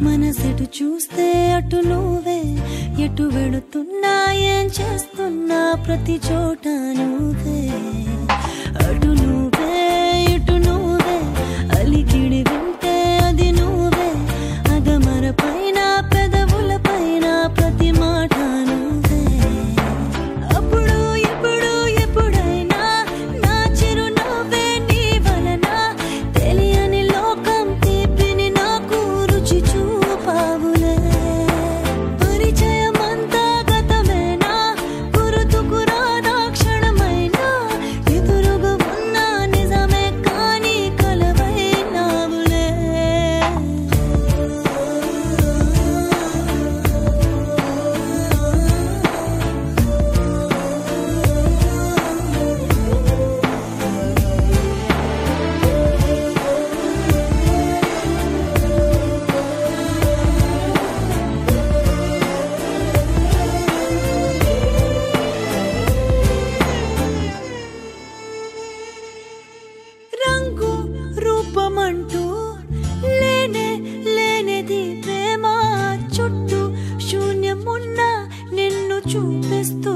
మనసెటు చూస్తే అటు నువ్వే, ఎటు వెళుతున్నా ఏం చేస్తున్నా ప్రతి చోట నువ్వే. అటు నువ్వే ఇటు నువ్వే, అలికిడి వింటే అది నువ్వే, అదమర పైన పెదవుల పైన ప్రతి మాట నువ్వే. అప్పుడు ఎప్పుడు ఎప్పుడైనా నా చిరునవ్వే నీ వలన, తెలియని లోకం తీపిని నాకు రుచి చూపావులే. పరిచయమంతా గతమేనా, గుర్తుకు రాదా క్షణమైనా, ఎదురుగా ఉన్న నిజమే కానీ కలవైనావులే. రంగు రూపమంటూ లేనే లేనిది ప్రేమ, చుట్టూ శూన్యమున్న నిన్ను చూపిస్తూ